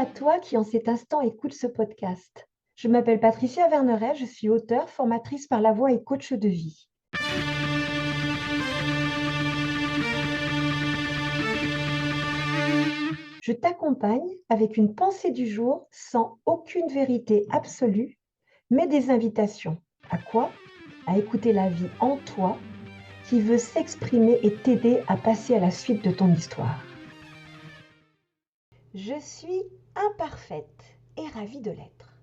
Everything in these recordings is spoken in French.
à toi qui en cet instant écoute ce podcast. Je m'appelle Patricia Verneret, je suis auteure, formatrice par la voix et coach de vie. Je t'accompagne avec une pensée du jour sans aucune vérité absolue, mais des invitations. À quoi? À écouter la vie en toi qui veut s'exprimer et t'aider à passer à la suite de ton histoire. Je suis imparfaite et ravie de l'être.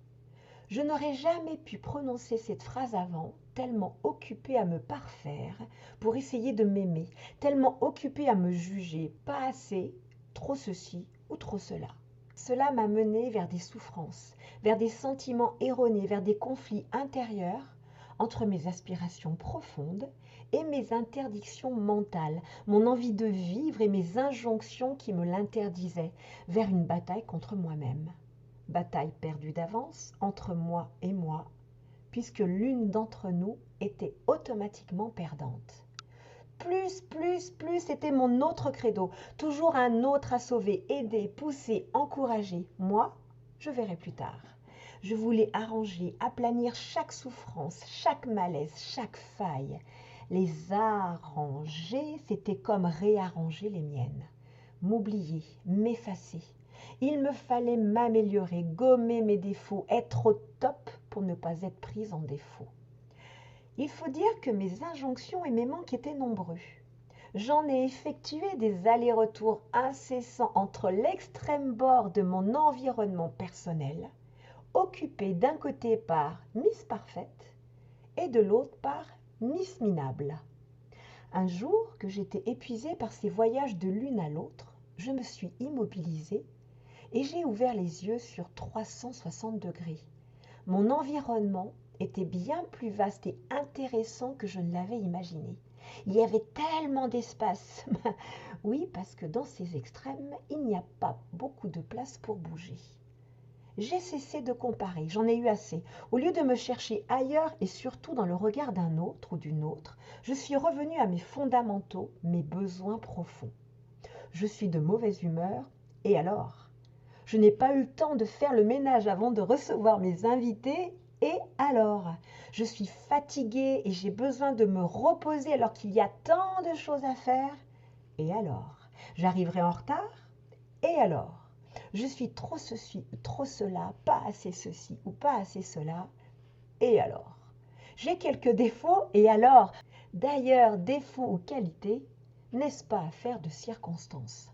Je n'aurais jamais pu prononcer cette phrase avant, tellement occupée à me parfaire pour essayer de m'aimer, tellement occupée à me juger, pas assez, trop ceci ou trop cela. Cela m'a menée vers des souffrances, vers des sentiments erronés, vers des conflits intérieurs entre mes aspirations profondes et mes interdictions mentales, mon envie de vivre et mes injonctions qui me l'interdisaient, vers une bataille contre moi-même. Bataille perdue d'avance entre moi et moi, puisque l'une d'entre nous était automatiquement perdante. Plus, c'était mon autre credo. Toujours un autre à sauver, aider, pousser, encourager. Moi, je verrai plus tard. Je voulais arranger, aplanir chaque souffrance, chaque malaise, chaque faille. Les arranger, c'était comme réarranger les miennes. M'oublier, m'effacer. Il me fallait m'améliorer, gommer mes défauts, être au top pour ne pas être prise en défaut. Il faut dire que mes injonctions et mes manques étaient nombreux. J'en ai effectué des allers-retours incessants entre l'extrême bord de mon environnement personnel, occupé d'un côté par Miss Parfaite et de l'autre par Miss Minable. Un jour que j'étais épuisée par ces voyages de l'une à l'autre, je me suis immobilisée et j'ai ouvert les yeux sur 360 degrés. Mon environnement était bien plus vaste et intéressant que je ne l'avais imaginé. Il y avait tellement d'espace. Oui, parce que dans ces extrêmes, il n'y a pas beaucoup de place pour bouger. J'ai cessé de comparer, j'en ai eu assez. Au lieu de me chercher ailleurs et surtout dans le regard d'un autre ou d'une autre, je suis revenue à mes fondamentaux, mes besoins profonds. Je suis de mauvaise humeur, et alors? Je n'ai pas eu le temps de faire le ménage avant de recevoir mes invités, et alors? Je suis fatiguée et j'ai besoin de me reposer alors qu'il y a tant de choses à faire, et alors? J'arriverai en retard, et alors? Je suis trop ceci, trop cela, pas assez ceci ou pas assez cela, et alors? J'ai quelques défauts, et alors? D'ailleurs, défauts ou qualités, n'est-ce pas affaire de circonstances?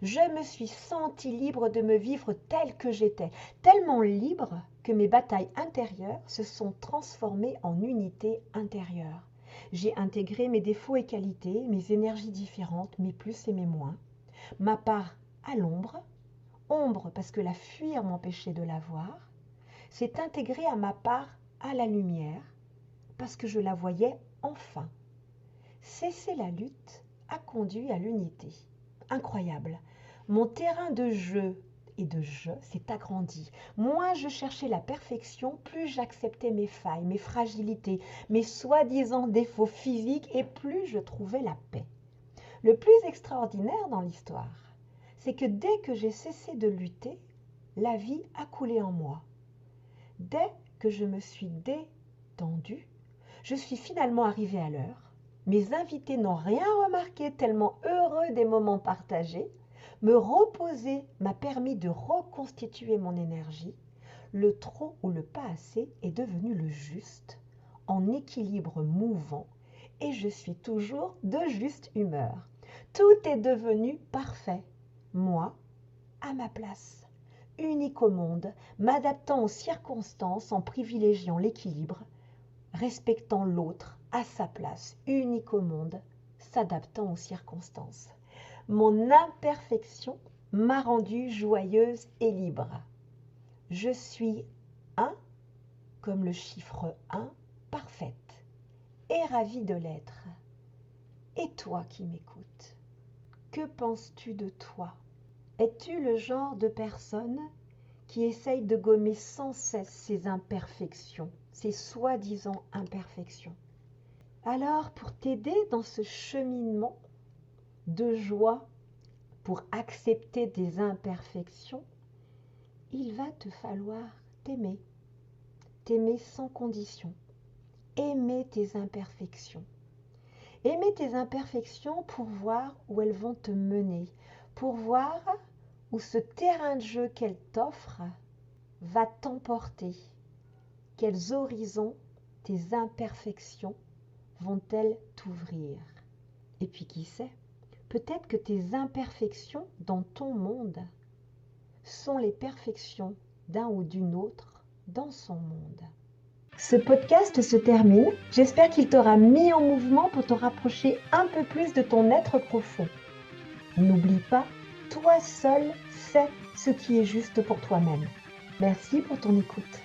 Je me suis sentie libre de me vivre telle que j'étais, tellement libre que mes batailles intérieures se sont transformées en unités intérieures. J'ai intégré mes défauts et qualités, mes énergies différentes, mes plus et mes moins, ma part à l'ombre, ombre parce que la fuir m'empêchait de la voir, s'est intégrée à ma part à la lumière parce que je la voyais enfin. Cesser la lutte a conduit à l'unité. Incroyable. Mon terrain de jeu et de jeu s'est agrandi. Moins je cherchais la perfection, plus j'acceptais mes failles, mes fragilités, mes soi-disant défauts physiques et plus je trouvais la paix. Le plus extraordinaire dans l'histoire, c'est que dès que j'ai cessé de lutter, la vie a coulé en moi. Dès que je me suis détendue, je suis finalement arrivée à l'heure. Mes invités n'ont rien remarqué tellement heureux des moments partagés. Me reposer m'a permis de reconstituer mon énergie. Le trop ou le pas assez est devenu le juste, en équilibre mouvant, et je suis toujours de juste humeur. Tout est devenu parfait. Moi, à ma place, unique au monde, m'adaptant aux circonstances en privilégiant l'équilibre, respectant l'autre à sa place, unique au monde, s'adaptant aux circonstances. Mon imperfection m'a rendue joyeuse et libre. Je suis un, comme le chiffre 1, parfaite, et ravie de l'être. Et toi qui m'écoutes, que penses-tu de toi? Es-tu le genre de personne qui essaye de gommer sans cesse ses imperfections, ses soi-disant imperfections? Alors, pour t'aider dans ce cheminement de joie, pour accepter des imperfections, il va te falloir t'aimer. T'aimer sans condition. Aimer tes imperfections. Aimer tes imperfections pour voir où elles vont te mener, pour voir où ce terrain de jeu qu'elles t'offrent va t'emporter. Quels horizons tes imperfections vont-elles t'ouvrir? Et puis qui sait, peut-être que tes imperfections dans ton monde sont les perfections d'un ou d'une autre dans son monde. Ce podcast se termine. J'espère qu'il t'aura mis en mouvement pour te rapprocher un peu plus de ton être profond. N'oublie pas, toi seul sais ce qui est juste pour toi-même. Merci pour ton écoute.